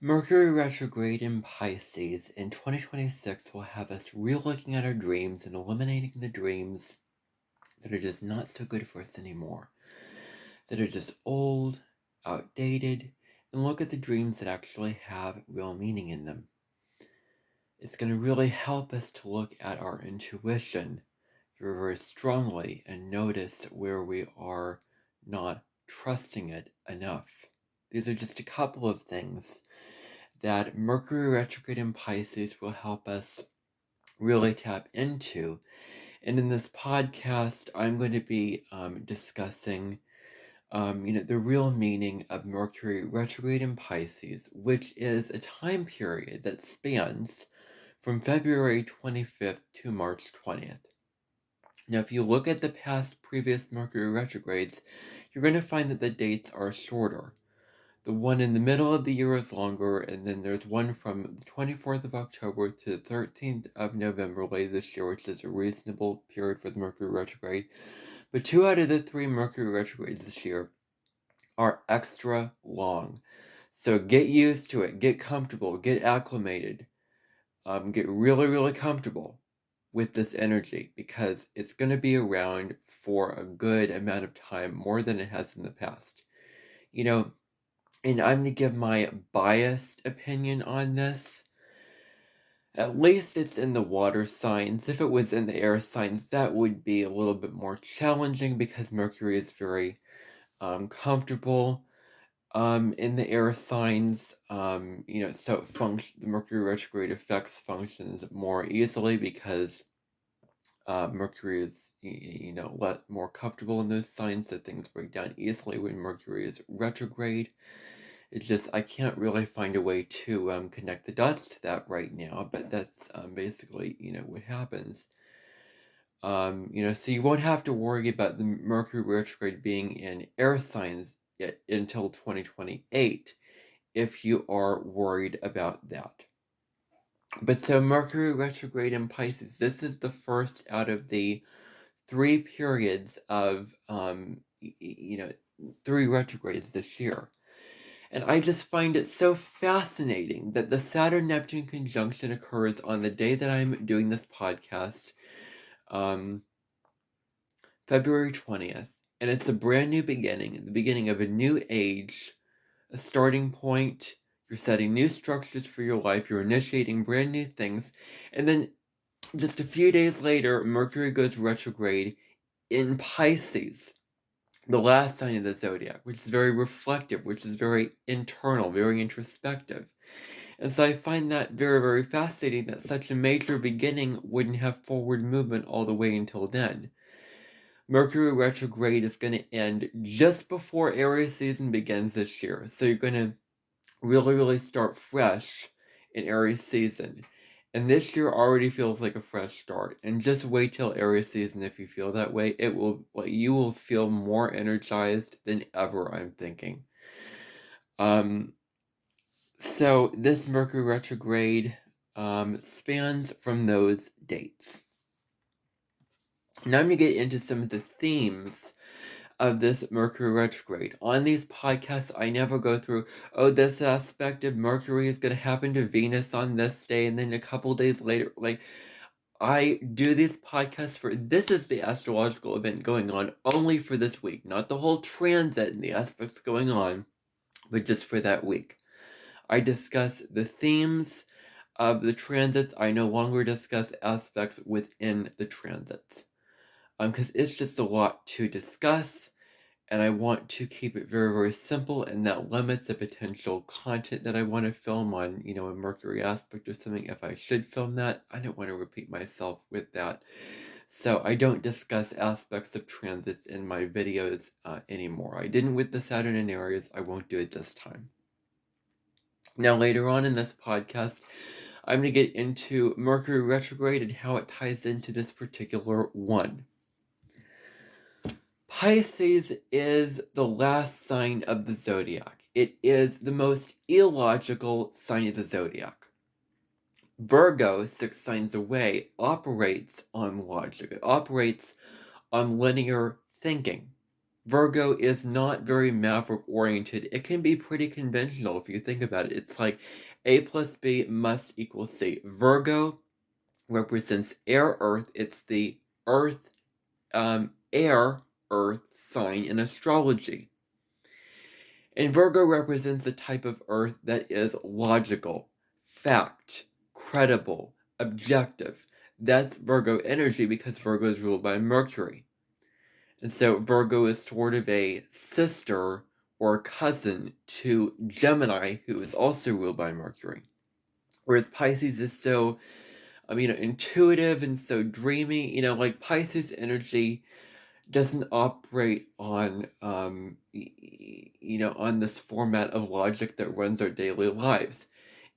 Mercury retrograde in Pisces in 2026 will have us re-looking at our dreams and eliminating the dreams that are just not so good for us anymore, that are just old, outdated, and look at the dreams that actually have real meaning in them. It's going to really help us to look at our intuition very, very strongly and notice where we are not trusting it enough. These are just a couple of things that Mercury retrograde in Pisces will help us really tap into. And in this podcast, I'm going to be discussing, the real meaning of Mercury retrograde in Pisces, which is a time period that spans from February 25th to March 20th. Now, if you look at the past previous Mercury retrogrades, you're going to find that the dates are shorter. The one in the middle of the year is longer, and then there's one from the 24th of October to the 13th of November later this year, which is a reasonable period for the Mercury retrograde. But 2 out of the 3 Mercury retrogrades this year are extra long. So get used to it, get comfortable, get acclimated, get really, really comfortable with this energy because it's going to be around for a good amount of time, more than it has in the past. And I'm going to give my biased opinion on this. At least it's in the water signs. If it was in the air signs, that would be a little bit more challenging because Mercury is very comfortable in the air signs. So the Mercury retrograde affects functions more easily because Mercury is, more comfortable in those signs, so things break down easily when Mercury is retrograde. It's just I can't really find a way to connect the dots to that right now, but that's basically what happens. So you won't have to worry about the Mercury retrograde being in air signs yet until 2028 if you are worried about that. But so Mercury retrograde in Pisces, this is the first out of the 3 periods of 3 retrogrades this year. And I just find it so fascinating that the Saturn-Neptune conjunction occurs on the day that I'm doing this podcast, February 20th. And it's a brand new beginning, the beginning of a new age, a starting point. You're setting new structures for your life. You're initiating brand new things. And then just a few days later, Mercury goes retrograde in Pisces, the last sign of the zodiac, which is very reflective, which is very internal, very introspective. And so I find that very, very fascinating that such a major beginning wouldn't have forward movement all the way until then. Mercury retrograde is going to end just before Aries season begins this year. So you're going to really, really start fresh in Aries season. And this year already feels like a fresh start. And just wait till Aries season if you feel that way. You will feel more energized than ever, I'm thinking. So this Mercury retrograde spans from those dates. Now I'm going to get into some of the themes of this Mercury retrograde. On these podcasts, I never go through, this aspect of Mercury is going to happen to Venus on this day, and then a couple days later, I do these podcasts this is the astrological event going on only for this week, not the whole transit and the aspects going on, but just for that week. I discuss the themes of the transits. I no longer discuss aspects within the transits. Because it's just a lot to discuss, and I want to keep it very, very simple, and that limits the potential content that I want to film on, a Mercury aspect or something. If I should film that, I don't want to repeat myself with that. So I don't discuss aspects of transits in my videos anymore. I didn't with the Saturn and Aries. I won't do it this time. Now, later on in this podcast, I'm going to get into Mercury retrograde and how it ties into this particular one. Pisces is the last sign of the zodiac. It is the most illogical sign of the zodiac. Virgo, 6 signs away, operates on logic. It operates on linear thinking. Virgo is not very maverick oriented. It can be pretty conventional if you think about it. It's like A plus B must equal C. Virgo represents air earth. It's the earth, air earth sign in astrology. And Virgo represents the type of earth that is logical, fact, credible, objective. That's Virgo energy because Virgo is ruled by Mercury. And so Virgo is sort of a sister or cousin to Gemini, who is also ruled by Mercury. Whereas Pisces is so, intuitive and so dreamy. Like Pisces energy doesn't operate on, on this format of logic that runs our daily lives.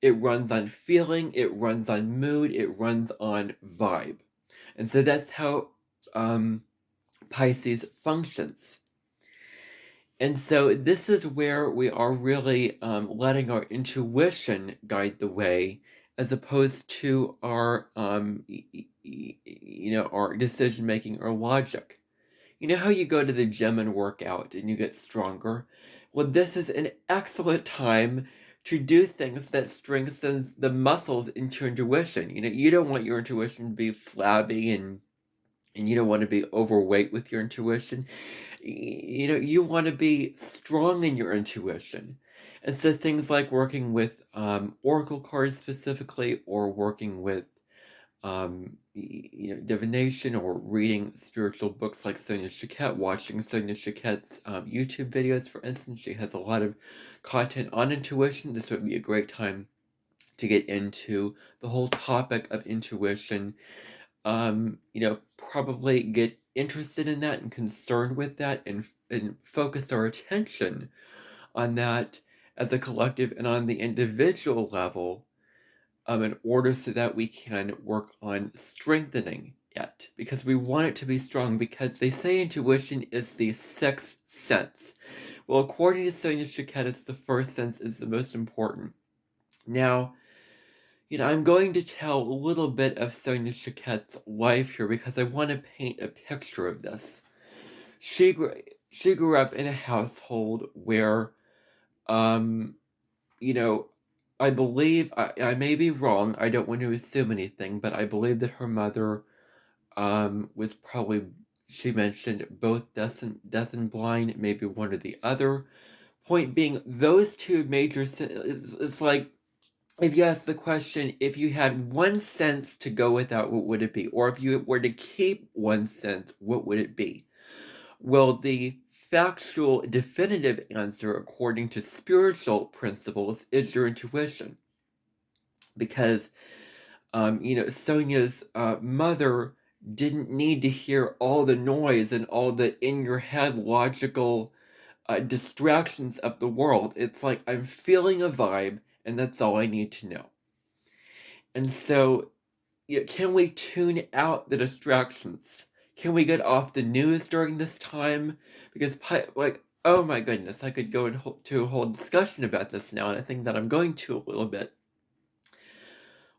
It runs on feeling, it runs on mood, it runs on vibe. And so that's how Pisces functions. And so this is where we are really letting our intuition guide the way, as opposed to our, our decision making or logic. You know how you go to the gym and work out and you get stronger? Well, this is an excellent time to do things that strengthens the muscles into your intuition. You don't want your intuition to be flabby and you don't want to be overweight with your intuition. You want to be strong in your intuition. And so things like working with oracle cards specifically, or working with divination, or reading spiritual books like Sonia Choquette, watching Sonia Choquette's YouTube videos, for instance. She has a lot of content on intuition. This would be a great time to get into the whole topic of intuition. Probably get interested in that and concerned with that, and focus our attention on that as a collective and on the individual level, in order so that we can work on strengthening it, because we want it to be strong, because they say intuition is the sixth sense. Well, according to Sonia Choquette, it's the first sense is the most important. Now, I'm going to tell a little bit of Sonia Choquette's life here because I want to paint a picture of this. She grew up in a household where, um, you know, I believe, I may be wrong, I don't want to assume anything, but I believe that her mother was probably, she mentioned both deaf and blind, maybe one or the other. Point being, those two major, it's like, if you ask the question, if you had one sense to go without, what would it be? Or if you were to keep one sense, what would it be? Well, the factual, definitive answer, according to spiritual principles, is your intuition. Because, Sonia's mother didn't need to hear all the noise and all the in your head logical distractions of the world. It's like, I'm feeling a vibe, and that's all I need to know. And so, can we tune out the distractions? Can we get off the news during this time? Because, oh my goodness, I could go into a whole discussion about this now, and I think that I'm going to a little bit.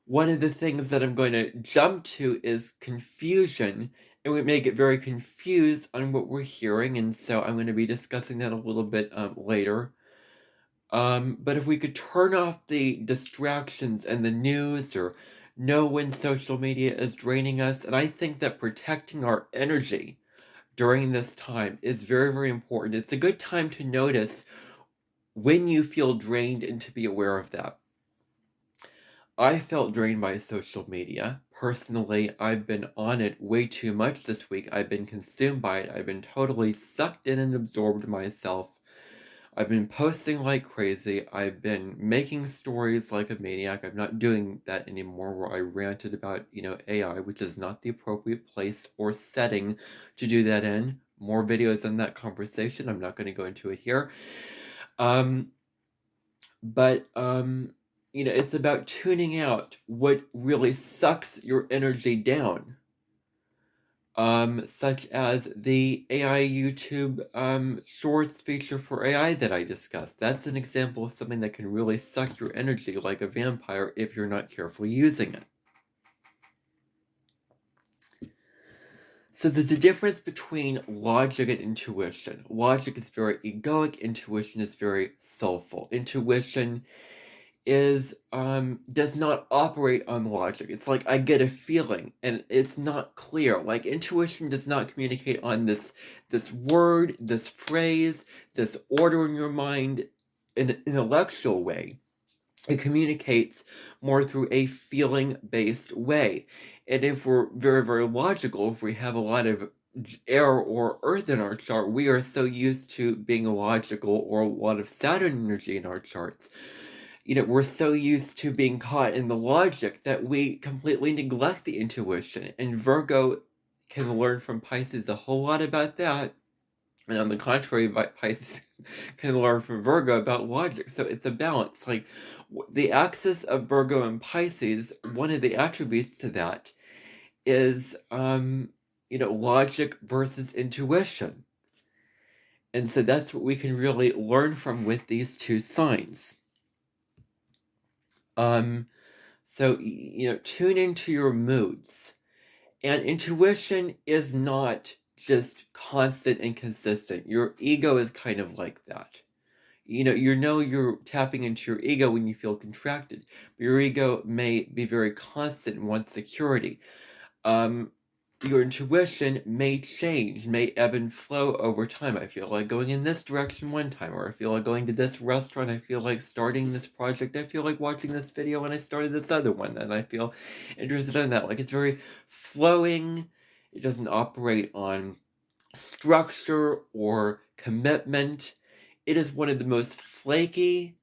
One of the things that I'm going to jump to is confusion, and we may get very confused on what we're hearing, and so I'm going to be discussing that a little bit later. But if we could turn off the distractions and the news, or know when social media is draining us, and I think that protecting our energy during this time is very, very important. It's a good time to notice when you feel drained and to be aware of that. I felt drained by social media. Personally, I've been on it way too much this week. I've been consumed by it. I've been totally sucked in and absorbed myself. I've been posting like crazy. I've been making stories like a maniac. I'm not doing that anymore, where I ranted about, AI, which is not the appropriate place or setting to do that in. More videos on that conversation. I'm not going to go into it here. But it's about tuning out what really sucks your energy down. Such as the AI YouTube Shorts feature for AI that I discussed. That's an example of something that can really suck your energy like a vampire if you're not carefully using it. So there's a difference between logic and intuition. Logic is very egoic, intuition is very soulful. Intuition is does not operate on logic. It's like I get a feeling and it's not clear. Like intuition does not communicate on this word, this phrase, this order in your mind in an intellectual way. It communicates more through a feeling based way. And if we're very, very logical, if we have a lot of air or earth in our chart, we are so used to being logical, or a lot of Saturn energy in our charts. We're so used to being caught in the logic that we completely neglect the intuition. And Virgo can learn from Pisces a whole lot about that. And on the contrary, Pisces can learn from Virgo about logic. So it's a balance. Like the axis of Virgo and Pisces, one of the attributes to that is, logic versus intuition. And so that's what we can really learn from with these two signs. So, tune into your moods. And intuition is not just constant and consistent. Your ego is kind of like that. You're tapping into your ego when you feel contracted. But your ego may be very constant and want security. Your intuition may change, may ebb and flow over time. I feel like going in this direction one time, or I feel like going to this restaurant, I feel like starting this project, I feel like watching this video when I started this other one, and I feel interested in that. Like it's very flowing. It doesn't operate on structure or commitment. It is one of the most flaky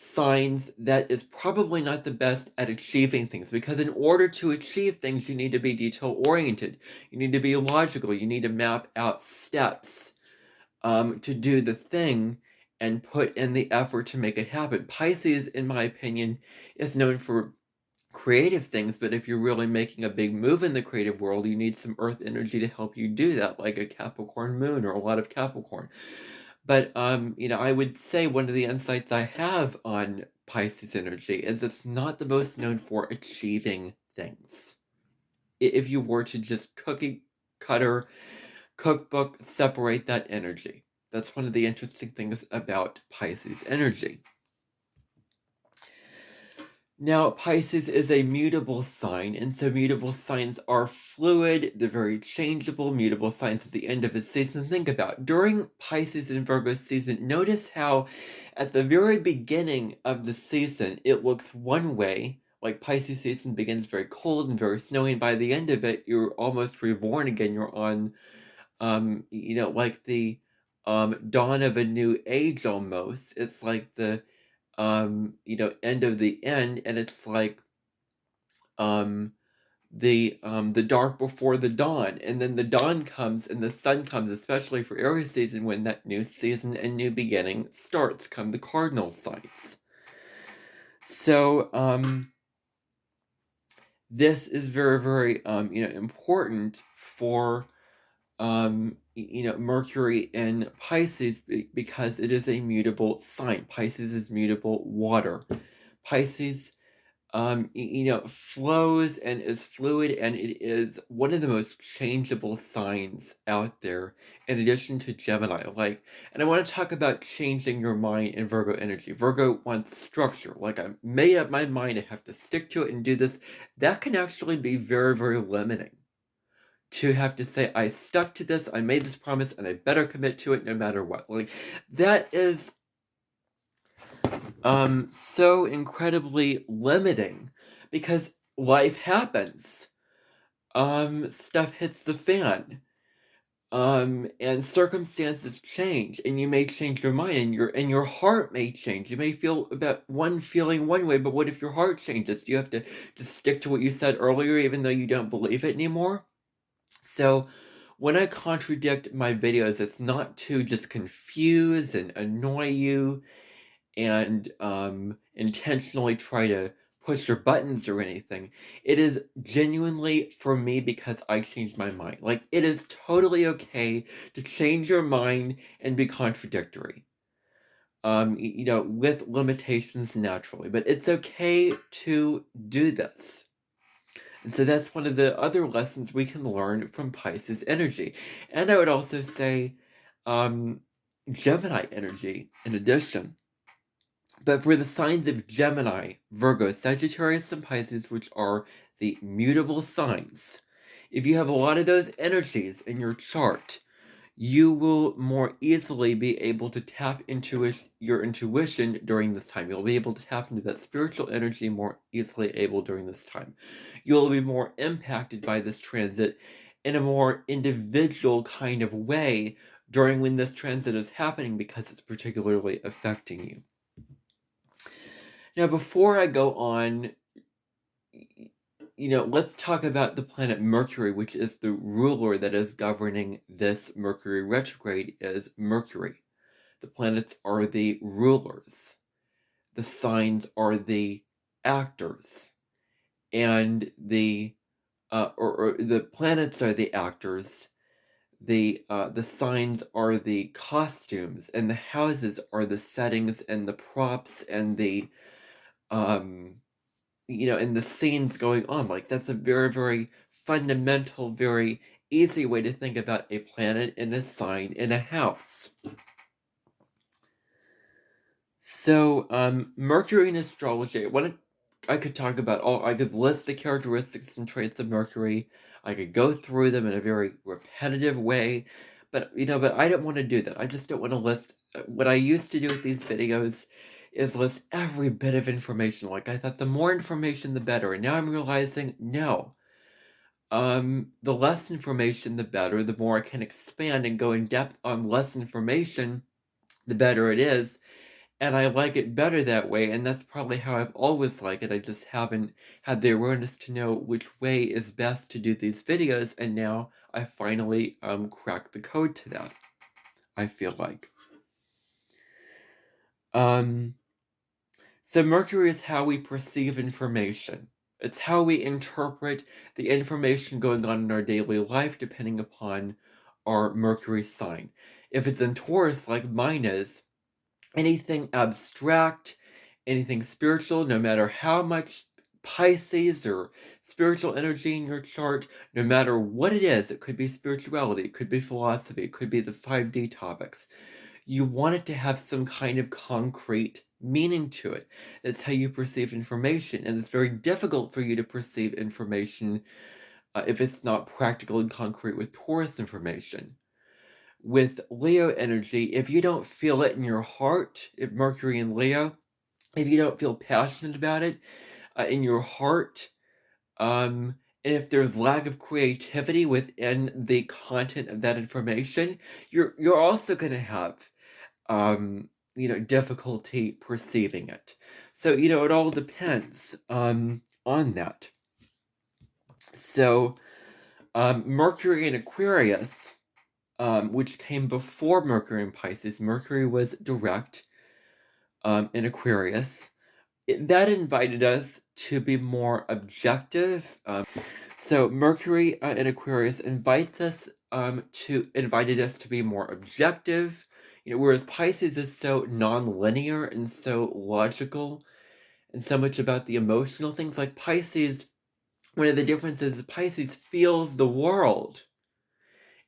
signs that is probably not the best at achieving things, because in order to achieve things you need to be detail oriented, you need to be logical, you need to map out steps to do the thing and put in the effort to make it happen. Pisces, in my opinion, is known for creative things, but if you're really making a big move in the creative world, you need some earth energy to help you do that, like a Capricorn moon or a lot of Capricorn. But I would say one of the insights I have on Pisces energy is it's not the most known for achieving things. If you were to just cookie cutter cookbook separate that energy, that's one of the interesting things about Pisces energy. Now, Pisces is a mutable sign, and so mutable signs are fluid, they're very changeable. Mutable signs at the end of the season. Think about during Pisces and Virgo season, notice how at the very beginning of the season it looks one way, like Pisces season begins very cold and very snowy, and by the end of it, you're almost reborn again. You're on, like the dawn of a new age almost. It's like the end of the end, and it's like um the dark before the dawn, and then the dawn comes and the sun comes, especially for Aries season, when that new season and new beginning starts, come the cardinal signs. So this is very, very important for Mercury in Pisces, because it is a mutable sign. Pisces is mutable water. Pisces flows and is fluid, and it is one of the most changeable signs out there, in addition to Gemini. And I want to talk about changing your mind in Virgo energy. Virgo wants structure. Like, I made up my mind, I have to stick to it and do this. That can actually be very, very limiting. To have to say, I stuck to this, I made this promise, and I better commit to it no matter what. Like, that is so incredibly limiting, because life happens. Stuff hits the fan. And circumstances change, and you may change your mind, and your heart may change. You may feel about one feeling one way, but what if your heart changes? Do you have to just stick to what you said earlier, even though you don't believe it anymore? So when I contradict my videos, it's not to just confuse and annoy you and intentionally try to push your buttons or anything. It is genuinely for me because I changed my mind. Like, it is totally okay to change your mind and be contradictory. With limitations naturally, but it's okay to do this. And so that's one of the other lessons we can learn from Pisces energy. And I would also say Gemini energy in addition. But for the signs of Gemini, Virgo, Sagittarius, and Pisces, which are the mutable signs, if you have a lot of those energies in your chart, you will more easily be able to tap into your intuition during this time. You'll be able to tap into that spiritual energy more easily able during this time. You'll be more impacted by this transit in a more individual kind of way during when this transit is happening because it's particularly affecting you. Now, before I go on, let's talk about the planet Mercury, which is the ruler that is governing this Mercury retrograde, is Mercury. The planets are the rulers. The signs are the actors. And or the planets are the actors. The signs are the costumes, and the houses are the settings and the props and the um and the scenes going on. Like, that's a very, very fundamental, very easy way to think about a planet and a sign in a house. So, Mercury in astrology, I could talk about I could list the characteristics and traits of Mercury. I could go through them in a very repetitive way, but I don't want to do that. I just don't want to list. What I used to do with these videos is list every bit of information. Like, I thought the more information, the better, and now I'm realizing no. The less information, the better. The more I can expand and go in depth on less information, the better it is. And I like it better that way, and that's probably how I've always liked it. I just haven't had the awareness to know which way is best to do these videos, and now I finally cracked the code to that, I feel like. So Mercury is how we perceive information. It's how we interpret the information going on in our daily life depending upon our Mercury sign. If it's in Taurus, like mine is, anything abstract, anything spiritual, no matter how much Pisces or spiritual energy in your chart, no matter what it could be spirituality, it could be philosophy, it could be the 5D topics. You want it to have some kind of concrete meaning to it. That's how you perceive information, and it's very difficult for you to perceive information if it's not practical and concrete with Taurus information. With Leo energy, if you don't feel it in your heart, if Mercury in Leo, if you don't feel passionate about it in your heart, and if there's lack of creativity within the content of that information, you're also going to have difficulty perceiving it. So, it all depends on that. So, Mercury in Aquarius, which came before Mercury in Pisces, Mercury was direct in Aquarius. That invited us to be more objective. So Mercury in Aquarius invited us to be more objective. Whereas Pisces is so non-linear and so logical and so much about the emotional things. Like Pisces, one of the differences is Pisces feels the world.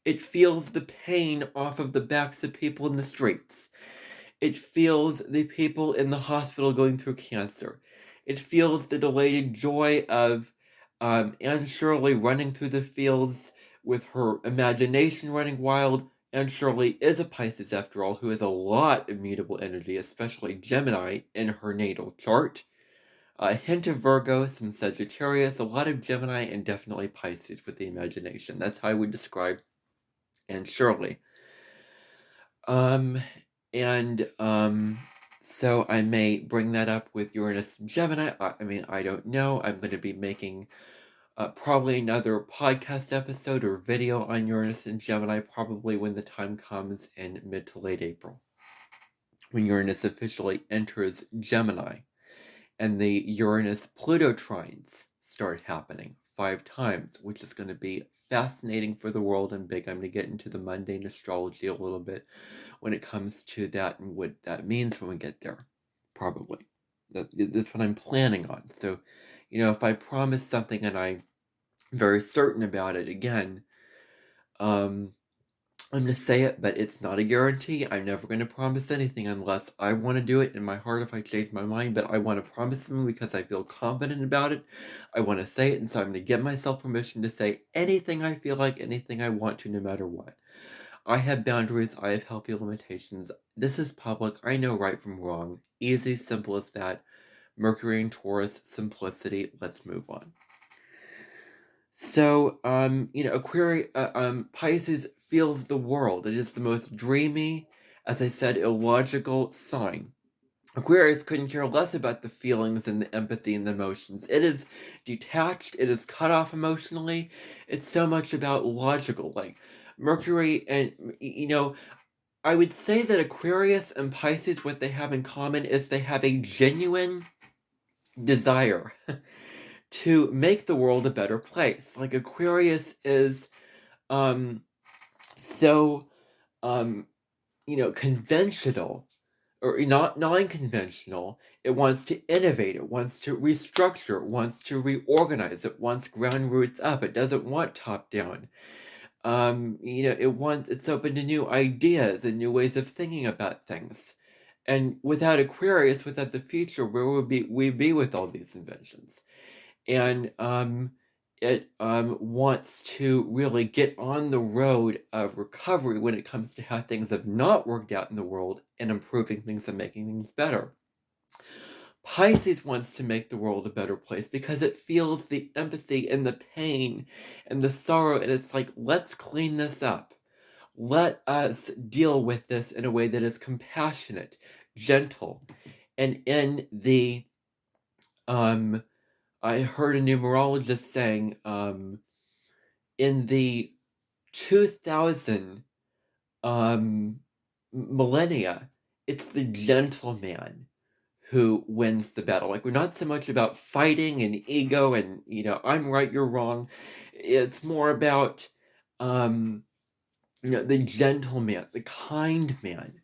It feels the pain off of the backs of people in the streets. It feels the people in the hospital going through cancer. It feels the delayed joy of Anne Shirley running through the fields with her imagination running wild. Anne Shirley is a Pisces, after all, who has a lot of mutable energy, especially Gemini, in her natal chart. A hint of Virgo, some Sagittarius, a lot of Gemini, and definitely Pisces with the imagination. That's how I would describe Anne Shirley. Um, and so I may bring that up with Uranus and Gemini. I don't know. I'm going to be making probably another podcast episode or video on Uranus and Gemini, probably when the time comes in mid to late April, when Uranus officially enters Gemini and the Uranus-Pluto trines start happening 5 times, which is going to be fascinating for the world and big. I'm going to get into the mundane astrology a little bit when it comes to that and what that means when we get there, probably. That's what I'm planning on. So, if I promise something and I very certain about it. Again, I'm going to say it, but it's not a guarantee. I'm never going to promise anything unless I want to do it in my heart if I change my mind, but I want to promise them because I feel confident about it. I want to say it, and so I'm going to give myself permission to say anything I feel like, anything I want to, no matter what. I have boundaries, I have healthy limitations. This is public, I know right from wrong. Easy, simple as that. Mercury and Taurus, simplicity, let's move on. So, Pisces feels the world. It is the most dreamy, as I said, illogical sign. Aquarius couldn't care less about the feelings and the empathy and the emotions. It is detached, it is cut off emotionally. It's so much about logical, like Mercury and, I would say that Aquarius and Pisces, what they have in common is they have a genuine desire to make the world a better place. Like Aquarius is so conventional or not non-conventional. It wants to innovate, it wants to restructure, it wants to reorganize, it wants ground roots up, it doesn't want top down. It's open to new ideas and new ways of thinking about things. And without Aquarius, without the future, where would we be with all these inventions? And it wants to really get on the road of recovery when it comes to how things have not worked out in the world and improving things and making things better. Pisces wants to make the world a better place because it feels the empathy and the pain and the sorrow, and it's like, let's clean this up. Let us deal with this in a way that is compassionate, gentle. And in the I heard a numerologist saying in the 2000 millennia, it's the gentleman who wins the battle. Like, we're not so much about fighting and ego and, I'm right, you're wrong. It's more about, the gentleman, the kind man,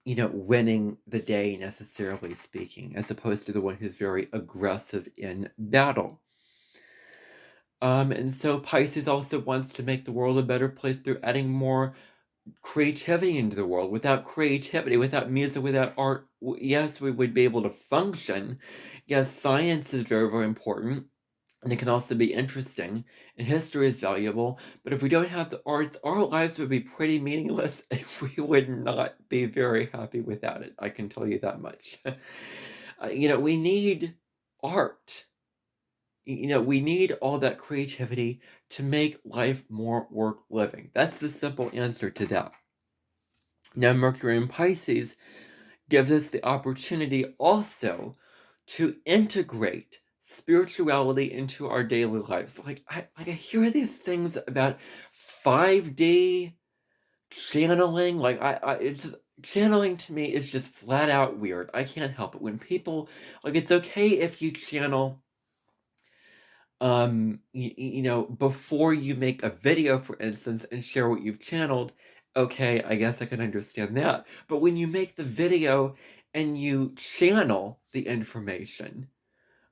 winning the day, necessarily speaking, as opposed to the one who's very aggressive in battle. And so Pisces also wants to make the world a better place through adding more creativity into the world. Without creativity, without music, without art, yes, we would be able to function. Yes, science is very, very important, and it can also be interesting, and history is valuable. But if we don't have the arts, our lives would be pretty meaningless, and we would not be very happy without it. I can tell you that much. We need art. We need all that creativity to make life more worth living. That's the simple answer to that. Now, Mercury in Pisces gives us the opportunity also to integrate spirituality into our daily lives. Like I hear these things about 5D channeling. It's just, channeling to me is just flat out weird. I can't help it when people it's okay if you channel before you make a video, for instance, and share what you've channeled. Okay, I guess I can understand that. But when you make the video and you channel the information,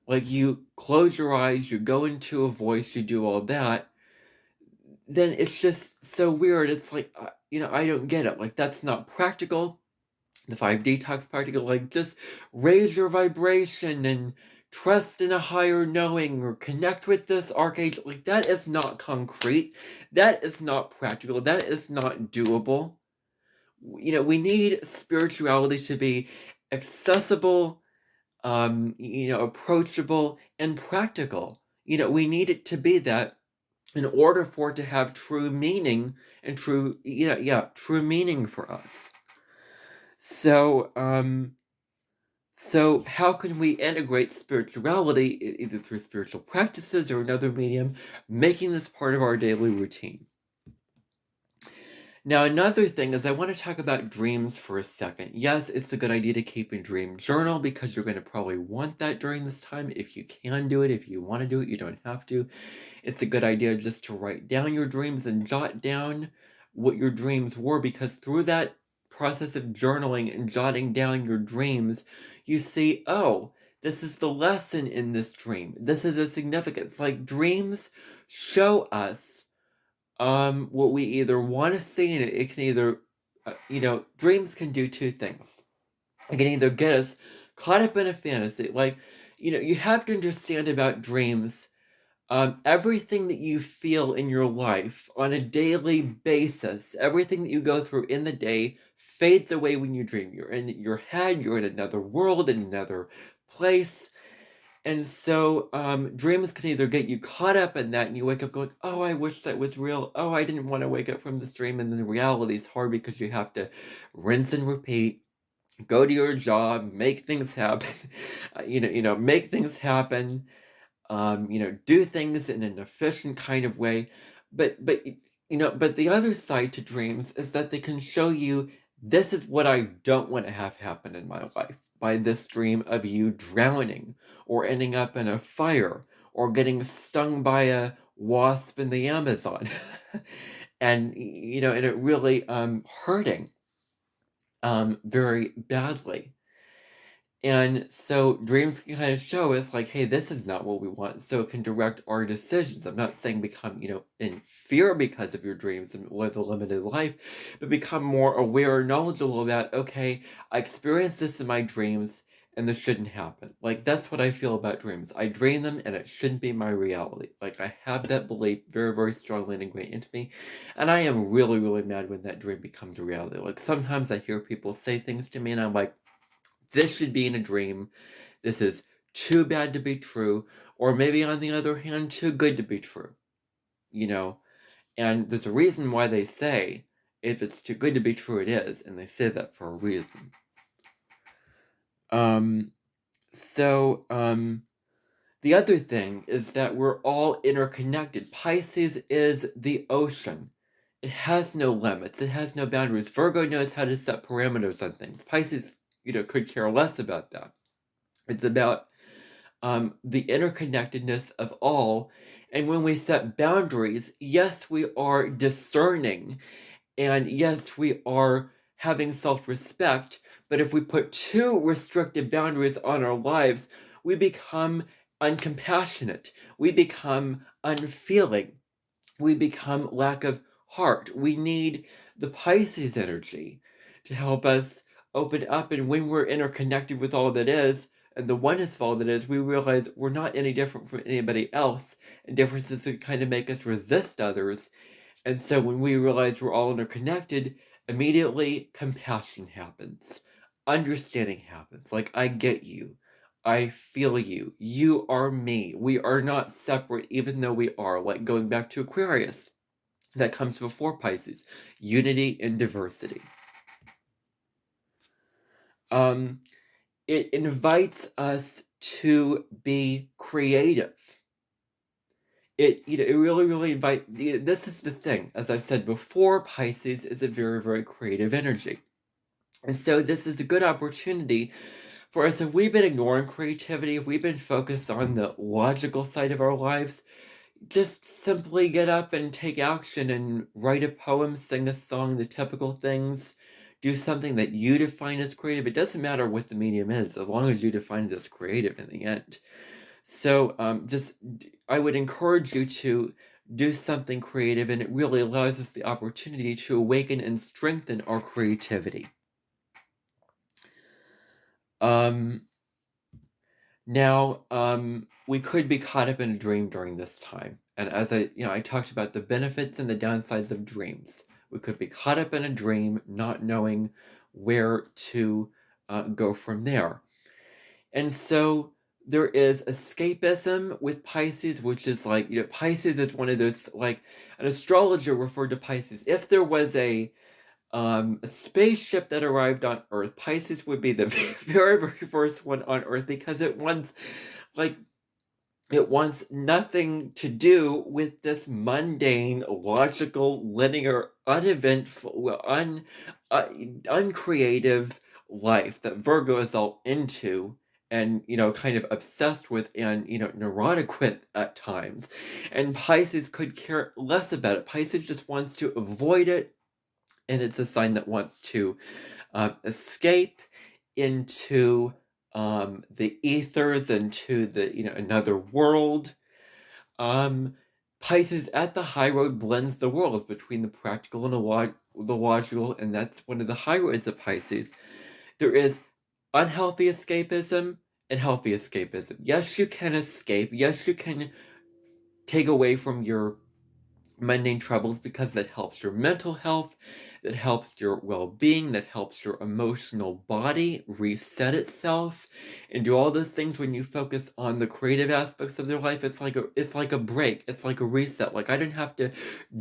like you close your eyes, you go into a voice, you do all that, then it's just so weird. It's like, I don't get it. Like, that's not practical. The 5D talks practical, like, just raise your vibration and trust in a higher knowing or connect with this archangel. Like, that is not concrete. That is not practical. That is not doable. We need spirituality to be accessible, approachable, and practical. We need it to be that in order for it to have true meaning and true meaning for us. So how can we integrate spirituality, either through spiritual practices or another medium, making this part of our daily routine? Now, another thing is I want to talk about dreams for a second. Yes, it's a good idea to keep a dream journal because you're going to probably want that during this time. If you can do it, if you want to do it, you don't have to. It's a good idea just to write down your dreams and jot down what your dreams were, because through that process of journaling and jotting down your dreams, you see, oh, This is the lesson in this dream. This is the significance. Like, dreams show us what we either want to see, and it can either, dreams can do two things. It can either get us caught up in a fantasy, like, you have to understand about dreams. Everything that you feel in your life on a daily basis, everything that you go through in the day fades away when you dream. You're in your head, you're in another world, in another place. And so dreams can either get you caught up in that and you wake up going, oh, I wish that was real. Oh, I didn't want to wake up from this dream. And then reality is hard because you have to rinse and repeat, go to your job, make things happen, make things happen, do things in an efficient kind of way. But the other side to dreams is that they can show you, this is what I don't want to have happen in my life. By this dream of you drowning or ending up in a fire or getting stung by a wasp in the Amazon. And it really hurting very badly. And so dreams can kind of show us like, hey, this is not what we want. So it can direct our decisions. I'm not saying become, in fear because of your dreams and live a limited life, but become more aware or knowledgeable about, okay, I experienced this in my dreams and this shouldn't happen. Like, that's what I feel about dreams. I dream them and it shouldn't be my reality. Like, I have that belief very, very strongly ingrained into me. And I am really, really mad when that dream becomes a reality. Like, sometimes I hear people say things to me and I'm like, this should be in a dream. This is too bad to be true. Or maybe on the other hand, too good to be true. And there's a reason why they say, if it's too good to be true, it is. And they say that for a reason. The other thing is that we're all interconnected. Pisces is the ocean. It has no limits. It has no boundaries. Virgo knows how to set parameters on things. Pisces, could care less about that. It's about the interconnectedness of all. And when we set boundaries, yes, we are discerning. And yes, we are having self-respect. But if we put too restrictive boundaries on our lives, we become uncompassionate. We become unfeeling. We become lack of heart. We need the Pisces energy to help us open up. And when we're interconnected with all that is, and the oneness of all that is, we realize we're not any different from anybody else. And differences that kind of make us resist others. And so when we realize we're all interconnected, immediately compassion happens. Understanding happens. Like, I get you. I feel you. You are me. We are not separate, even though we are. Like, going back to Aquarius, that comes before Pisces. Unity and diversity. It invites us to be creative. It really, really invites. This is the thing. As I've said before, Pisces is a very, very creative energy. And so this is a good opportunity for us, if we've been ignoring creativity, if we've been focused on the logical side of our lives, just simply get up and take action and write a poem, sing a song, the typical things. Do something that you define as creative. It doesn't matter what the medium is, as long as you define it as creative in the end. So I would encourage you to do something creative, and it really allows us the opportunity to awaken and strengthen our creativity. Now, we could be caught up in a dream during this time. And as I talked about the benefits and the downsides of dreams. We could be caught up in a dream, not knowing where to go from there. And so there is escapism with Pisces, which is like, Pisces is one of those, like, an astrologer referred to Pisces. If there was a spaceship that arrived on Earth, Pisces would be the very, very first one on Earth, because it wants nothing to do with this mundane, logical, linear, uneventful, uncreative life that Virgo is all into and, kind of obsessed with and, neurotic with at times. And Pisces could care less about it. Pisces just wants to avoid it, and it's a sign that wants to escape into the ethers, into the, another world. Pisces at the high road blends the worlds between the practical and the logical, and that's one of the high roads of Pisces. There is unhealthy escapism and healthy escapism. Yes, you can escape. Yes, you can take away from your mundane troubles, because that helps your mental health, that helps your well-being, that helps your emotional body reset itself and do all those things. When you focus on the creative aspects of their life, it's like a break, it's like a reset. Like, I don't have to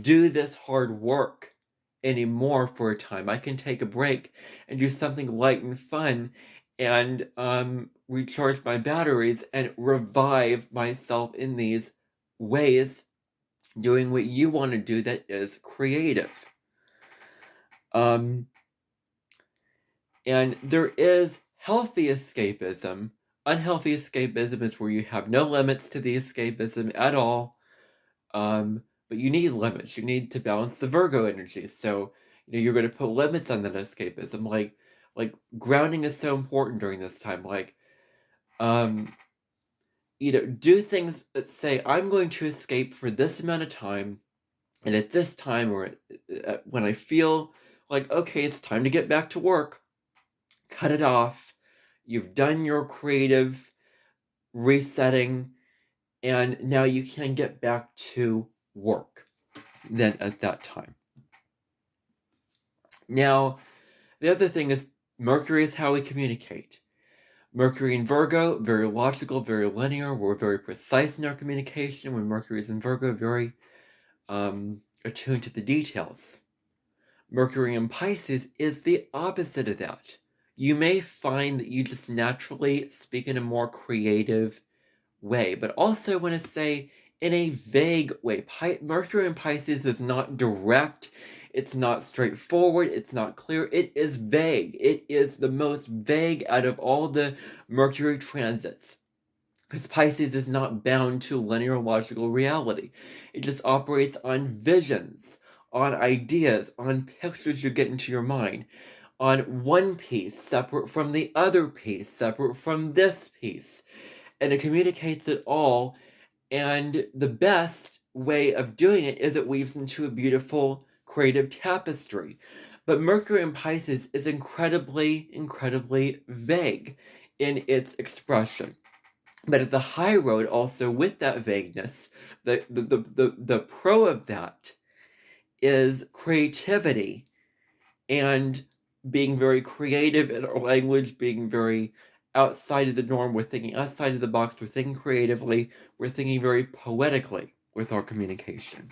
do this hard work anymore for a time. I can take a break and do something light and fun, and recharge my batteries and revive myself in these ways, doing what you want to do that is creative. And there is healthy escapism. Unhealthy escapism is where you have no limits to the escapism at all. But you need limits. You need to balance the Virgo energy. So, you're going to put limits on that escapism. Like grounding is so important during this time. Like, do things that say, I'm going to escape for this amount of time. And at this time, or when I feel like, okay, it's time to get back to work, cut it off. You've done your creative resetting, and now you can get back to work then at that time. Now, the other thing is, Mercury is how we communicate. Mercury in Virgo, very logical, very linear. We're very precise in our communication. When Mercury is in Virgo, very attuned to the details. Mercury in Pisces is the opposite of that. You may find that you just naturally speak in a more creative way, but also want to say in a vague way. Mercury in Pisces is not direct, it's not straightforward, it's not clear, it is vague. It is the most vague out of all the Mercury transits. Because Pisces is not bound to linear logical reality. It just operates on visions, on ideas, on pictures you get into your mind, on one piece separate from the other piece, separate from this piece. And it communicates it all. And the best way of doing it is it weaves into a beautiful creative tapestry. But Mercury in Pisces is incredibly, incredibly vague in its expression. But at the high road, also with that vagueness, the pro of that is creativity, and being very creative in our language, being very outside of the norm. We're thinking outside of the box, we're thinking creatively, we're thinking very poetically with our communication.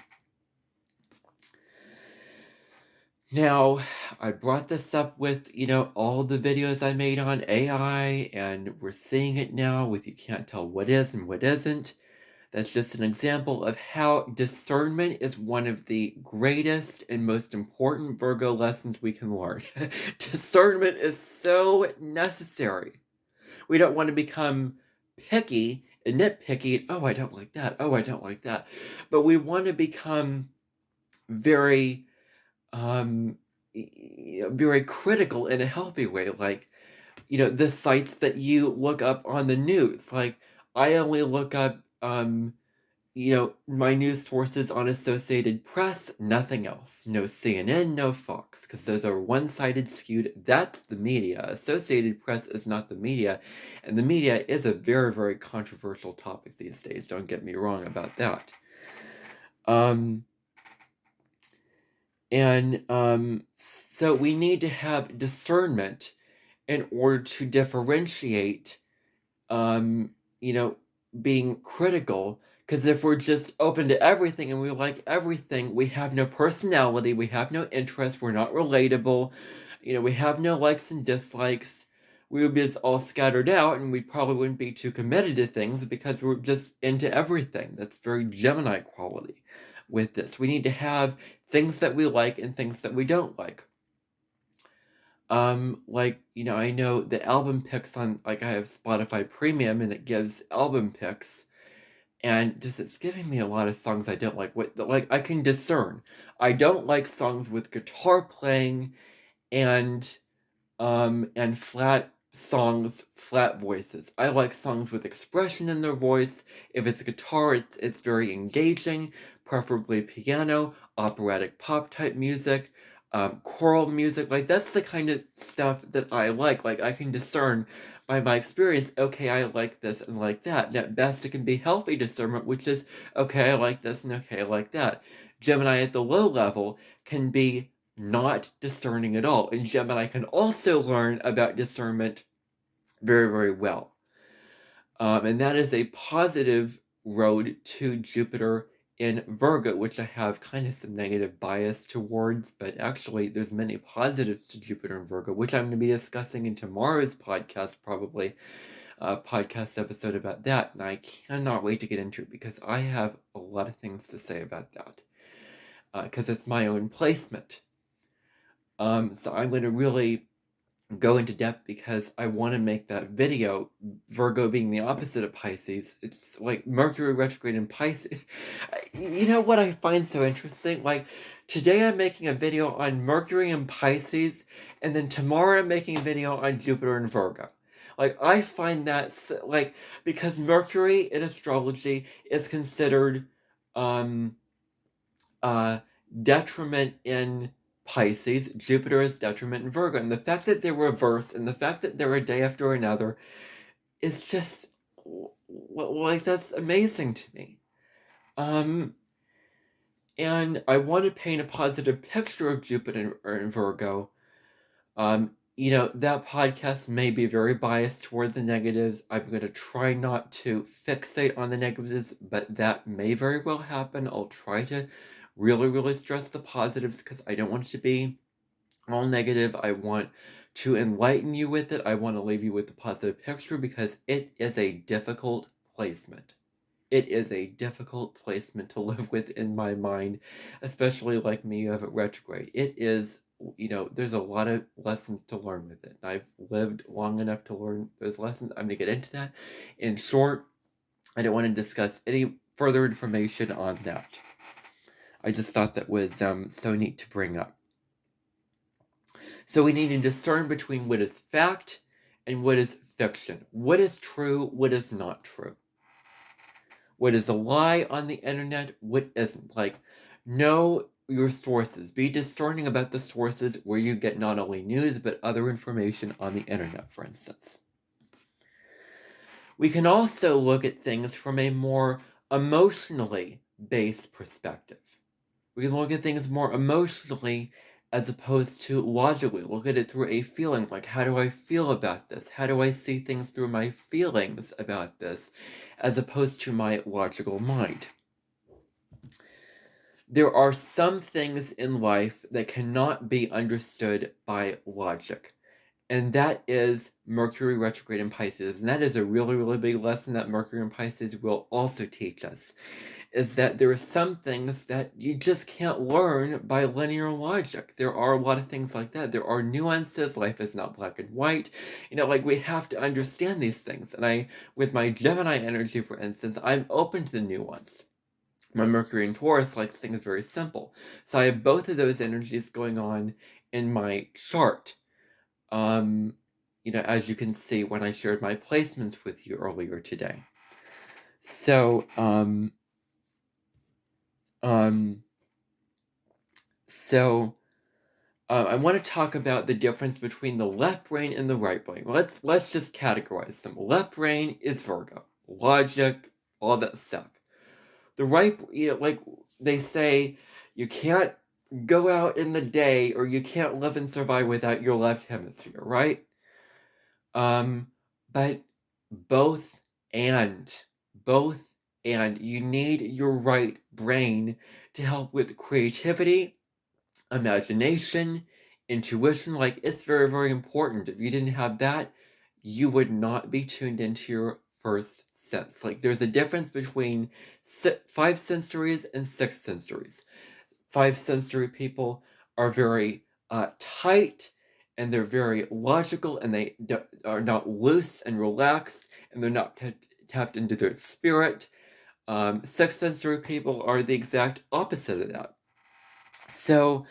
Now, I brought this up with, all the videos I made on AI, and we're seeing it now with you can't tell what is and what isn't. That's just an example of how discernment is one of the greatest and most important Virgo lessons we can learn. Discernment is so necessary. We don't want to become picky and nitpicky. Oh, I don't like that. Oh, I don't like that. But we want to become very, very critical in a healthy way. Like, the sites that you look up on the news. Like, I only look up, my news sources on Associated Press, nothing else. No CNN, no Fox, because those are one-sided, skewed. That's the media. Associated Press is not the media, and the media is a very, very controversial topic these days. Don't get me wrong about that. So we need to have discernment in order to differentiate, being critical. Because if we're just open to everything and we like everything, we have no personality, we have no interest, we're not relatable, we have no likes and dislikes. We would be just all scattered out, and we probably wouldn't be too committed to things because we're just into everything. That's very Gemini quality with this. We need to have things that we like and things that we don't like. I know the album picks on, like, I have Spotify Premium, and it gives album picks, and just it's giving me a lot of songs I don't like. I can discern. I don't like songs with guitar playing and flat songs flat voices. I like songs with expression in their voice. If it's guitar, it's very engaging, preferably piano, operatic pop type music, choral music. Like, that's the kind of stuff that I like. Like, I can discern by my experience, okay, I like this and like that. And at best, it can be healthy discernment, which is, okay, I like this and okay, I like that. Gemini at the low level can be not discerning at all. And Gemini can also learn about discernment very, very well. And that is a positive road to Jupiter in Virgo, which I have kind of some negative bias towards, but actually there's many positives to Jupiter in Virgo, which I'm going to be discussing in tomorrow's podcast, probably a podcast episode about that. And I cannot wait to get into it because I have a lot of things to say about that, because it's my own placement. So I'm going to really go into depth because I want to make that video. Virgo being the opposite of Pisces, it's like Mercury retrograde in Pisces. You know what I find so interesting? Like, today I'm making a video on Mercury and Pisces, and then tomorrow I'm making a video on Jupiter and Virgo. Like, I find that, like, because Mercury in astrology is considered detriment in Pisces, Jupiter is detriment in Virgo. And the fact that they're reversed and the fact that they're a day after another is just, like, that's amazing to me. And I want to paint a positive picture of Jupiter in Virgo. You know, that podcast may be very biased toward the negatives. I'm going to try not to fixate on the negatives, but that may very well happen. I'll try to really, really stress the positives because I don't want it to be all negative. I want to enlighten you with it. I want to leave you with a positive picture because it is a difficult placement. It is a difficult placement to live with in my mind, especially like me, you have it retrograde. It is, you know, there's a lot of lessons to learn with it. I've lived long enough to learn those lessons. I'm going to get into that. In short, I don't want to discuss any further information on that. I just thought that was so neat to bring up. So we need to discern between what is fact and what is fiction. What is true, what is not true. What is a lie on the internet, what isn't. Like, know your sources. Be discerning about the sources where you get not only news, but other information on the internet, for instance. We can also look at things from a more emotionally based perspective. We can look at things more emotionally as opposed to logically. Look at it through a feeling, like, how do I feel about this? How do I see things through my feelings about this, as opposed to my logical mind? There are some things in life that cannot be understood by logic. And that is Mercury retrograde in Pisces. And that is a really, really big lesson that Mercury in Pisces will also teach us. Is that there are some things that you just can't learn by linear logic. There are a lot of things like that. There are nuances. Life is not black and white. You know, like, we have to understand these things. And with my Gemini energy, for instance, I'm open to the nuance. My Mercury in Taurus likes things very simple. So I have both of those energies going on in my chart. You know, as you can see when I shared my placements with you earlier today. So, I want to talk about the difference between the left brain and the right brain. Let's just categorize them. Left brain is Virgo, logic, all that stuff. The right, you know, like they say, you can't go out in the day or you can't live and survive without your left hemisphere, right? But both and both and you need your right brain to help with creativity, imagination, intuition. Like, it's very, very important. If you didn't have that, you would not be tuned into your first sense. Like, there's a difference between 5 sensories and 6 sensories. 5 sensory people are very tight, and they're very logical, and they are not loose and relaxed, and they're not tapped into their spirit. 6 sensory people are the exact opposite of that. So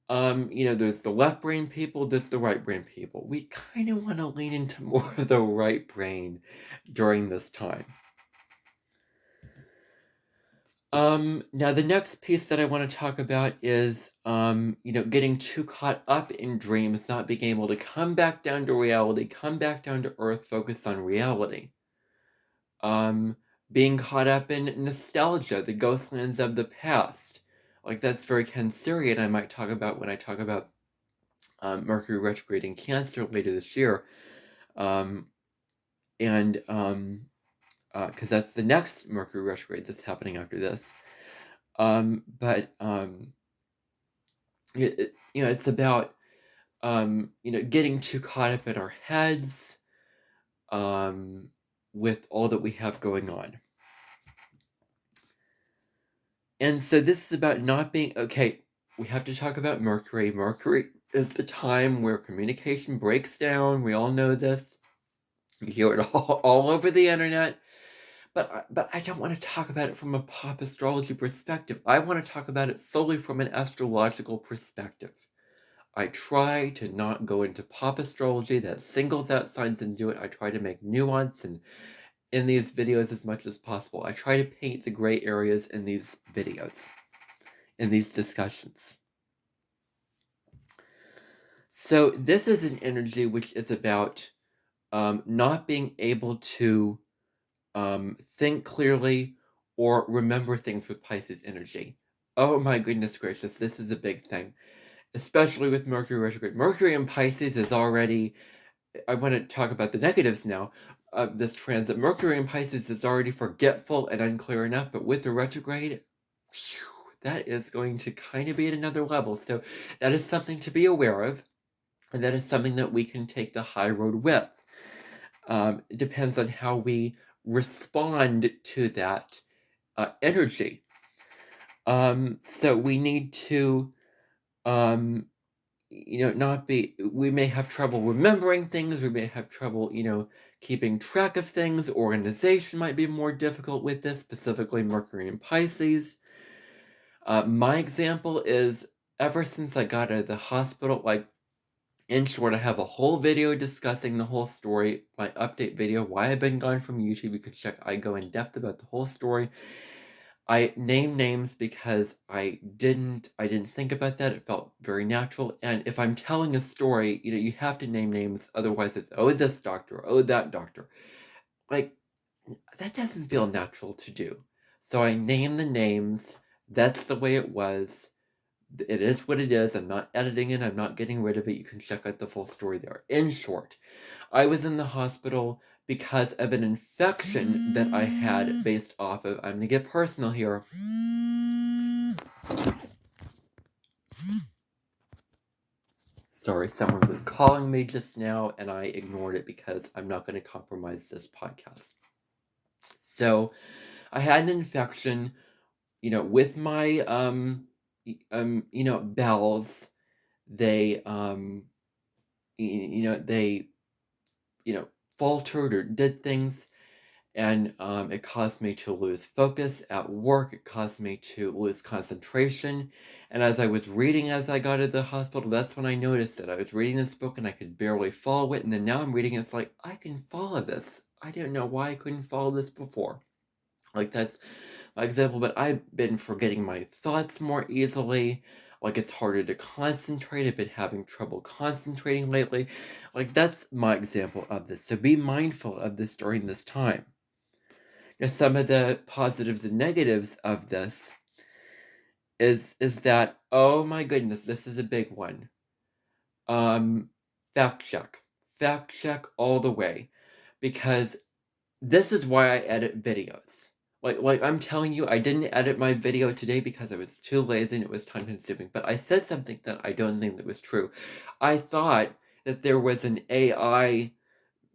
There's the left brain people, there's the right brain people. We kind of want to lean into more of the right brain during this time. Now the next piece that I want to talk about is, getting too caught up in dreams, not being able to come back down to reality, come back down to earth, focus on reality. Being caught up in nostalgia, the ghostlands of the past. Like, that's very Cancerian, I might talk about when I talk about Mercury retrograde in Cancer later this year. Because that's the next Mercury retrograde that's happening after this. It's about, getting too caught up in our heads with all that we have going on. And so this is about not being, okay, we have to talk about Mercury. Mercury is the time where communication breaks down. We all know this. You hear it all over the internet. But I don't want to talk about it from a pop astrology perspective. I want to talk about it solely from an astrological perspective. I try to not go into pop astrology that singles out signs and do it. I try to make nuance in these videos as much as possible. I try to paint the gray areas in these videos, in these discussions. So this is an energy which is about not being able to think clearly or remember things with Pisces energy. Oh my goodness gracious, this is a big thing, especially with Mercury retrograde. Mercury in Pisces is already, I want to talk about the negatives now of this transit. Mercury in Pisces is already forgetful and unclear enough, but with the retrograde, whew, that is going to kind of be at another level. So that is something to be aware of, and that is something that we can take the high road with. It depends on how we respond to that energy. So we need to, not be, we may have trouble remembering things, we may have trouble, keeping track of things. Organization might be more difficult with this, specifically Mercury and Pisces. My example is, ever since I got out of the hospital, like, in short, I have a whole video discussing the whole story, my update video, why I've been gone from YouTube. You can check, I go in depth about the whole story. I name names because I didn't think about that. It felt very natural. And if I'm telling a story, you have to name names. Otherwise it's, oh, this doctor, oh, that doctor. Like, that doesn't feel natural to do. So I name the names. That's the way it was. It is what it is. I'm not editing it. I'm not getting rid of it. You can check out the full story there. In short, I was in the hospital because of an infection that I had based off of, I'm going to get personal here. Sorry, someone was calling me just now and I ignored it because I'm not going to compromise this podcast. So I had an infection, with my, bowels. They, they, faltered or did things. And it caused me to lose focus at work. It caused me to lose concentration. And as I was reading as I got to the hospital, that's when I noticed it. I was reading this book and I could barely follow it. And then now I'm reading it, it's like, I can follow this. I didn't know why I couldn't follow this before. Like, that's my example, but I've been forgetting my thoughts more easily. Like, it's harder to concentrate. I've been having trouble concentrating lately. Like, that's my example of this. So be mindful of this during this time. Now, some of the positives and negatives of this is that, oh my goodness, this is a big one. Fact check all the way, because this is why I edit videos. Like I'm telling you, I didn't edit my video today because I was too lazy and it was time consuming. But I said something that I don't think that was true. I thought that there was an AI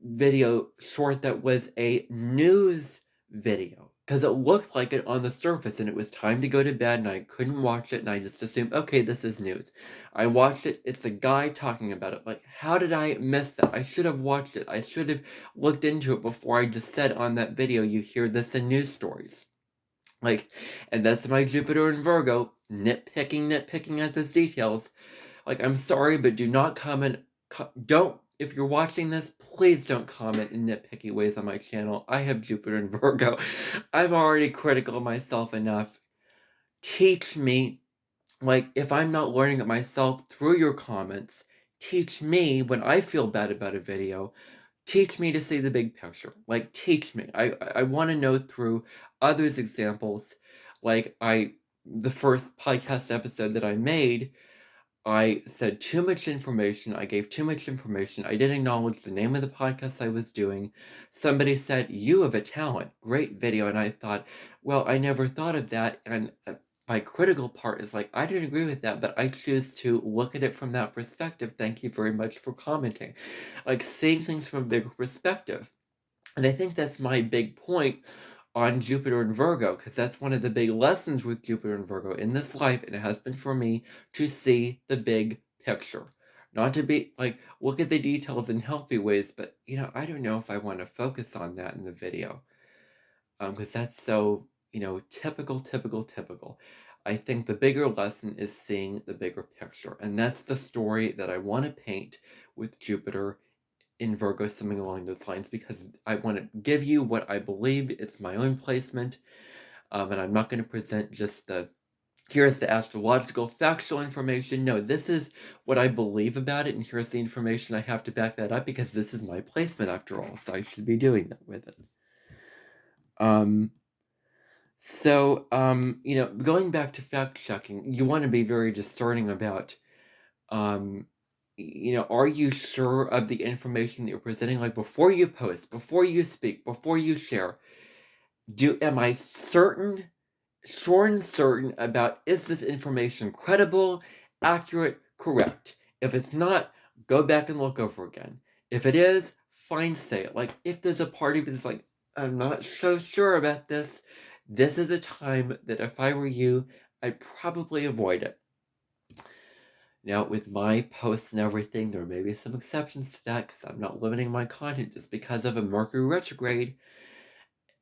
video short that was a news video because it looked like it on the surface, and it was time to go to bed and I couldn't watch it, and I just assumed, okay, this is news. I watched it. It's a guy talking about it. Like, how did I miss that? I should have watched it. I should have looked into it before I just said on that video, you hear this in news stories. Like, and that's my Jupiter and Virgo, nitpicking at those details. Like, I'm sorry, but do not comment. Don't, if you're watching this, please don't comment in nitpicky ways on my channel. I have Jupiter and Virgo. I'm already critical of myself enough. Teach me, like, if I'm not learning it myself through your comments, teach me when I feel bad about a video. Teach me to see the big picture. Like, teach me. I want to know through others' examples. Like, the first podcast episode that I made, I said too much information. I gave too much information. I didn't acknowledge the name of the podcast I was doing. Somebody said, "You have a talent. Great video." And I thought, well, I never thought of that. And my critical part is like, I didn't agree with that, but I choose to look at it from that perspective. Thank you very much for commenting. Like, seeing things from a bigger perspective. And I think that's my big point on Jupiter and Virgo, because that's one of the big lessons with Jupiter and Virgo in this life, and it has been for me, to see the big picture. Not to be, like, look at the details in healthy ways, but, I don't know if I want to focus on that in the video. Because that's so, typical, typical, typical. I think the bigger lesson is seeing the bigger picture, and that's the story that I want to paint with Jupiter in Virgo, something along those lines, because I want to give you what I believe. It's my own placement, and I'm not going to present just here's the astrological factual information. No, this is what I believe about it, and here's the information I have to back that up, because this is my placement after all, so I should be doing that with it. Going back to fact checking, you want to be very discerning about are you sure of the information that you're presenting? Like, before you post, before you speak, before you share, am I sure and certain about, is this information credible, accurate, correct? If it's not, go back and look over again. If it is, fine, say it. Like, if there's a party that's like, I'm not so sure about this is a time that if I were you, I'd probably avoid it. Now, with my posts and everything, there may be some exceptions to that, because I'm not limiting my content just because of a Mercury retrograde.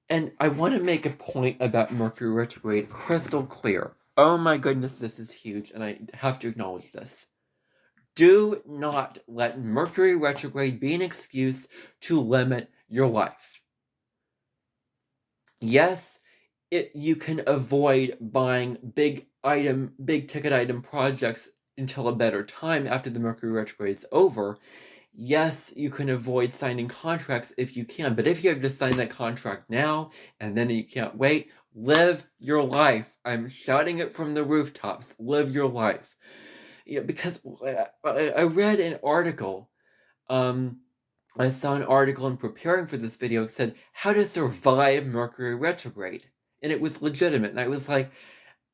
And I want to make a point about Mercury retrograde crystal clear. Oh my goodness, this is huge, and I have to acknowledge this. Do not let Mercury retrograde be an excuse to limit your life. Yes, you can avoid buying big ticket item projects until a better time after the Mercury retrograde is over. Yes, you can avoid signing contracts if you can, but if you have to sign that contract now and then you can't wait, live your life. I'm shouting it from the rooftops. Live your life. Because I read an article. I saw an article in preparing for this video. It said how to survive Mercury retrograde, and it was legitimate. And I was like,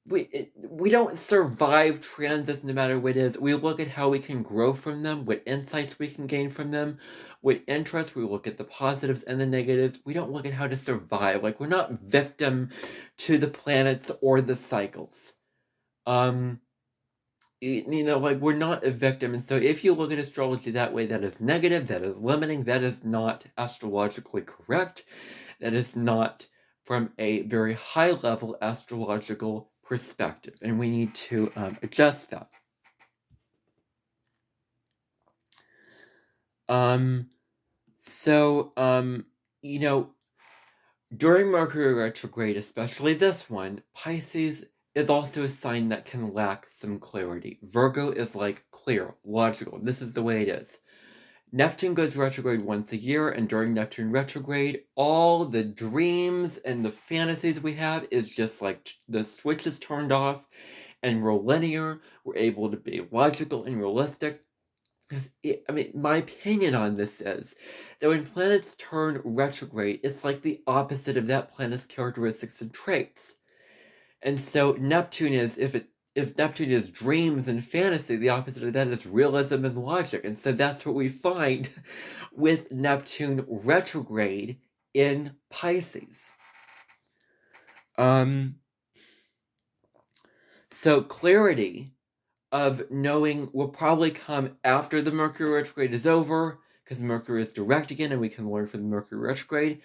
we don't survive transits no matter what it is. We look at how we can grow from them, what insights we can gain from them, what interests. We look at the positives and the negatives. We don't look at how to survive. Like, we're not victim to the planets or the cycles. Like, we're not a victim. And so if you look at astrology that way, that is negative, that is limiting, that is not astrologically correct. That is not from a very high level astrological perspective, and we need to adjust that. During Mercury retrograde, especially this one, Pisces is also a sign that can lack some clarity. Virgo is like clear, logical. This is the way it is. Neptune goes retrograde once a year, and during Neptune retrograde, all the dreams and the fantasies we have is just like the switch is turned off, and we're linear. We're able to be logical and realistic. Because my opinion on this is that when planets turn retrograde, it's like the opposite of that planet's characteristics and traits. And so Neptune is, if Neptune is dreams and fantasy, the opposite of that is realism and logic. And so that's what we find with Neptune retrograde in Pisces. So clarity of knowing will probably come after the Mercury retrograde is over, because Mercury is direct again and we can learn from the Mercury retrograde.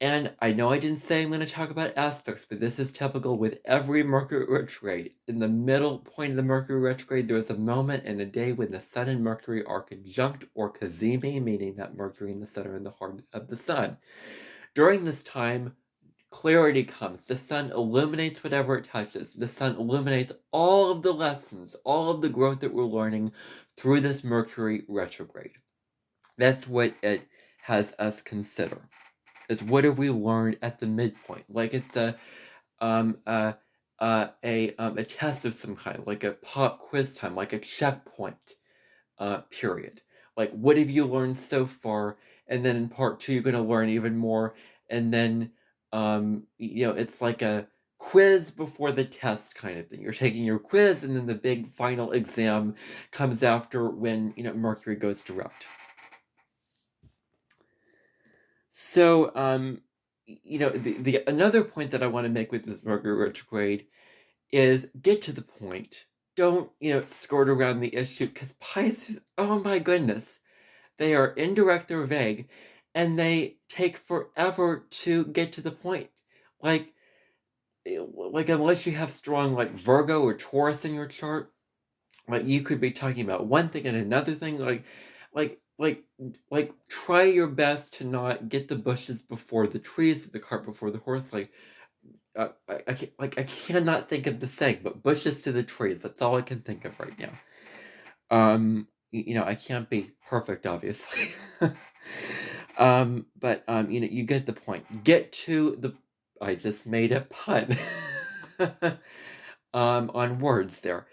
And I know I didn't say I'm going to talk about aspects, but this is typical with every Mercury retrograde. In the middle point of the Mercury retrograde, there is a moment in a day when the Sun and Mercury are conjunct or cazimi, meaning that Mercury and the Sun are in the heart of the Sun. During this time, clarity comes. The Sun illuminates whatever it touches. The Sun illuminates all of the lessons, all of the growth that we're learning through this Mercury retrograde. That's what it has us consider. Is what have we learned at the midpoint? Like it's a test of some kind, like a pop quiz time, like a checkpoint period. Like what have you learned so far? And then in part 2, you're going to learn even more. And then it's like a quiz before the test kind of thing. You're taking your quiz, and then the big final exam comes after when Mercury goes direct. So, the another point that I want to make with this Mercury retrograde is get to the point. Don't, skirt around the issue, because Pisces, oh my goodness, they are indirect, they're vague, and they take forever to get to the point. Like unless you have strong, like, Virgo or Taurus in your chart, like, you could be talking about one thing and another thing, like try your best to not get the bushes before the trees, the cart before the horse. Like I cannot think of the saying, but bushes to the trees. That's all I can think of right now. I can't be perfect, obviously. But you get the point. Get to the. I just made a pun. On words there.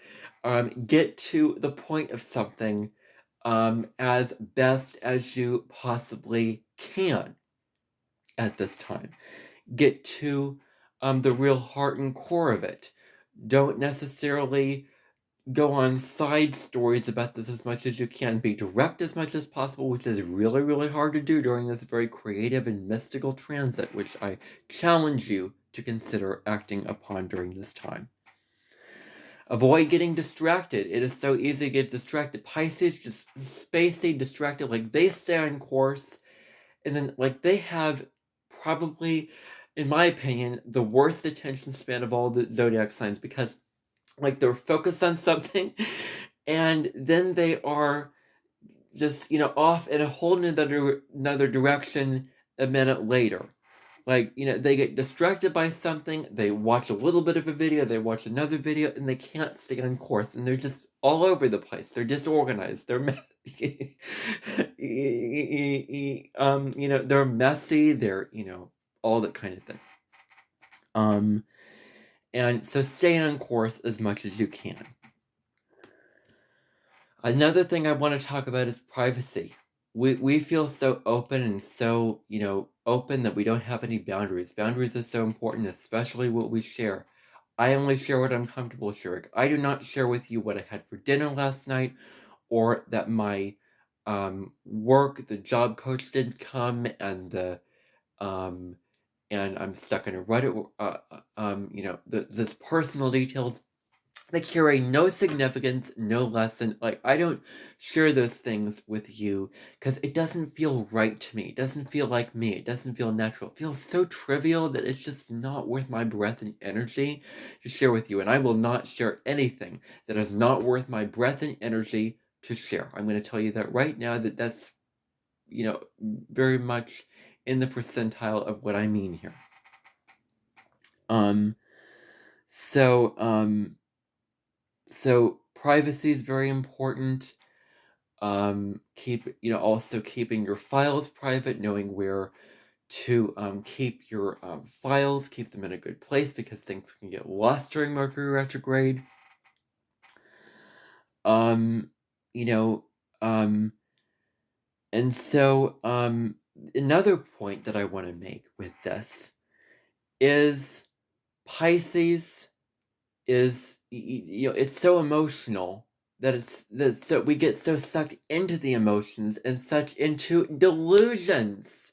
Get to the point of something as best as you possibly can at this time. Get to the real heart and core of it. Don't necessarily go on side stories about this as much as you can. Be direct as much as possible, which is really, really hard to do during this very creative and mystical transit, which I challenge you to consider acting upon during this time. Avoid getting distracted. It is so easy to get distracted. Pisces just spacey, distracted. Like, they stay on course, and then, like, they have probably, in my opinion, the worst attention span of all the zodiac signs, because, like, they're focused on something, and then they are just, off in a whole another direction a minute later. Like, they get distracted by something, they watch a little bit of a video, they watch another video, and they can't stay on course, and they're just all over the place. They're disorganized. They're they're messy. They're, all that kind of thing. And so stay on course as much as you can. Another thing I want to talk about is privacy. We feel so open and so, open that we don't have any boundaries. Boundaries are so important, especially what we share. I only share what I'm comfortable sharing. I do not share with you what I had for dinner last night, or that my work, the job coach didn't come, and I'm stuck in a rut. This personal details. They carry no significance, no lesson. Like, I don't share those things with you because it doesn't feel right to me. It doesn't feel like me. It doesn't feel natural. It feels so trivial that it's just not worth my breath and energy to share with you. And I will not share anything that is not worth my breath and energy to share. I'm going to tell you that right now, that's, very much in the percentile of what I mean here. So, So privacy is very important. Also keeping your files private, knowing where to keep your files, keep them in a good place, because things can get lost during Mercury retrograde. Um, you know, um, and so another point that I want to make with this is Pisces is, it's so emotional that so we get so sucked into the emotions and such into delusions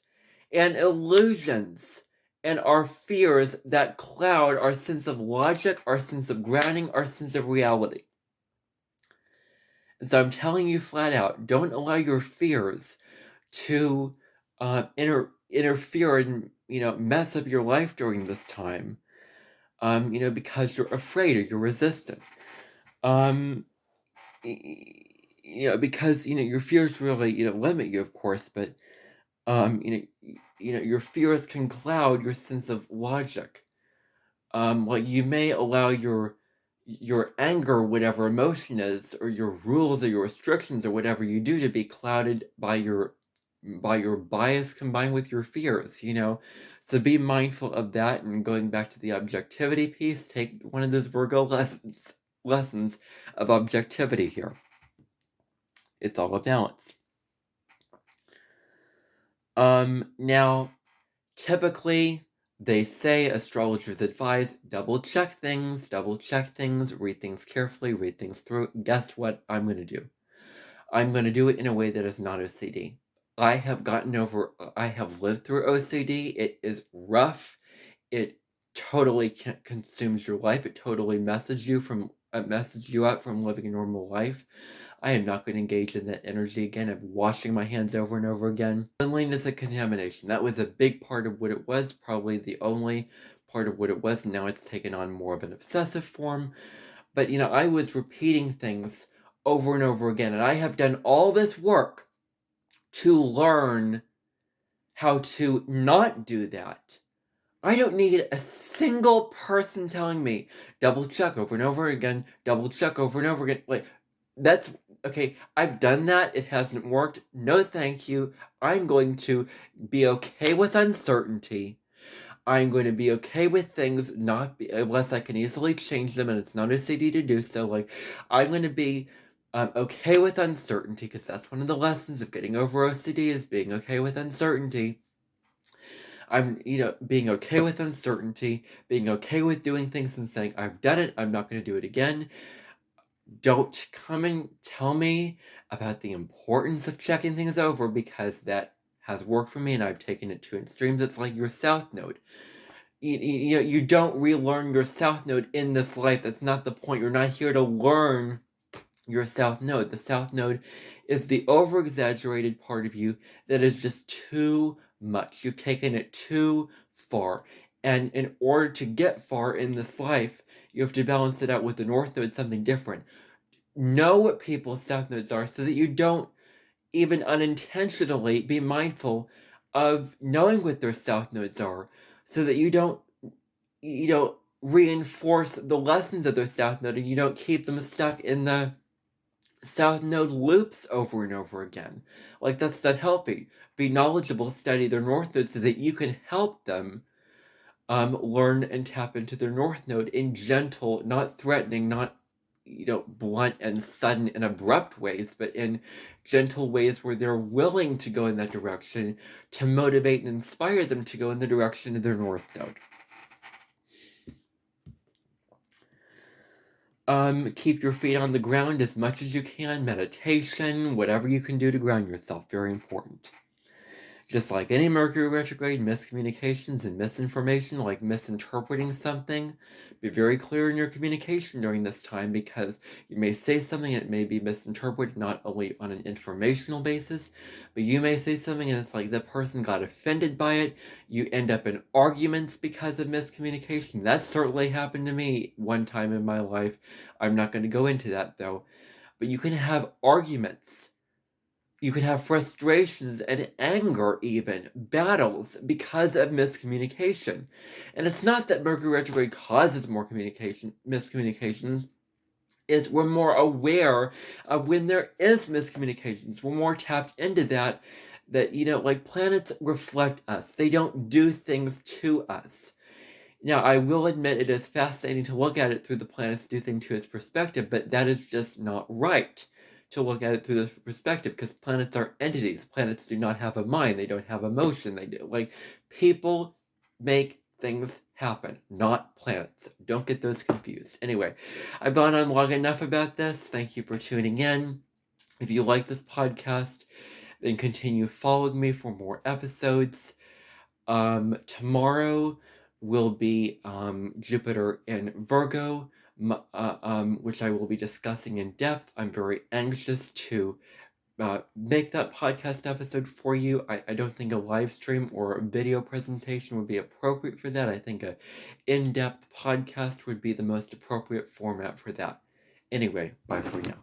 and illusions and our fears that cloud our sense of logic, our sense of grounding, our sense of reality. And so I'm telling you flat out, don't allow your fears to interfere mess up your life during this time, because you're afraid or you're resistant. Um, because, your fears really, limit you, of course, but, your fears can cloud your sense of logic. Like you may allow your anger, whatever emotion is, or your rules or your restrictions or whatever you do to be clouded by your bias combined with your fears. So be mindful of that. And going back to the objectivity piece, take one of those Virgo lessons of objectivity here. It's all a balance. Now, typically, they say, astrologers advise, double check things, read things carefully, read things through. Guess what I'm going to do? I'm going to do it in a way that is not OCD. I have lived through OCD. It is rough. It totally consumes your life. It totally messes you up from living a normal life. I am not going to engage in that energy again of washing my hands over and over again. Cleanliness and contamination. That was a big part of what it was, probably the only part of what it was. Now it's taken on more of an obsessive form. But, I was repeating things over and over again. And I have done all this work to learn how to not do that. I don't need a single person telling me, double check over and over again, double check over and over again. Like, that's okay. I've done that. It hasn't worked. No, thank you. I'm going to be okay with uncertainty. I'm going to be okay with things unless I can easily change them and it's not OCD to do so. Like, I'm going to be okay with uncertainty because that's one of the lessons of getting over OCD is being okay with uncertainty. I'm, being okay with uncertainty, being okay with doing things and saying, I've done it, I'm not going to do it again. Don't come and tell me about the importance of checking things over because that has worked for me and I've taken it to extremes. It's like your South Node. You don't relearn your South Node in this life. That's not the point. You're not here to learn your South Node. The South Node is the over-exaggerated part of you that is just too much. You've taken it too far. And in order to get far in this life, you have to balance it out with the North Node, something different. Know what people's South Nodes are so that you don't even unintentionally be mindful of knowing what their South Nodes are so that you don't reinforce the lessons of their South Node and you don't keep them stuck in the South Node loops over and over again. Like, that's not healthy. Be knowledgeable, study their North Node so that you can help them learn and tap into their North Node in gentle, not threatening, not blunt and sudden and abrupt ways, but in gentle ways where they're willing to go in that direction to motivate and inspire them to go in the direction of their North Node. Keep your feet on the ground as much as you can. Meditation, whatever you can do to ground yourself, very important. Just like any Mercury retrograde, miscommunications and misinformation, like misinterpreting something, be very clear in your communication during this time because you may say something and it may be misinterpreted not only on an informational basis, but you may say something and it's like the person got offended by it. You end up in arguments because of miscommunication. That certainly happened to me one time in my life. I'm not going to go into that though. But you can have arguments. You could have frustrations and anger, even battles, because of miscommunication. And it's not that Mercury retrograde causes more miscommunications. Is we're more aware of when there is miscommunications. We're more tapped into that. That like planets reflect us. They don't do things to us. Now, I will admit it is fascinating to look at it through the planets do thing to its perspective, but that is just not right to look at it through this perspective because planets are entities. Planets do not have a mind. They don't have emotion. They do. Like, people make things happen, not planets. Don't get those confused. Anyway, I've gone on long enough about this. Thank you for tuning in. If you like this podcast, then continue following me for more episodes. Tomorrow will be Jupiter in Virgo, which I will be discussing in depth. I'm very anxious to make that podcast episode for you. I don't think a live stream or a video presentation would be appropriate for that. I think a in-depth podcast would be the most appropriate format for that. Anyway, bye for now.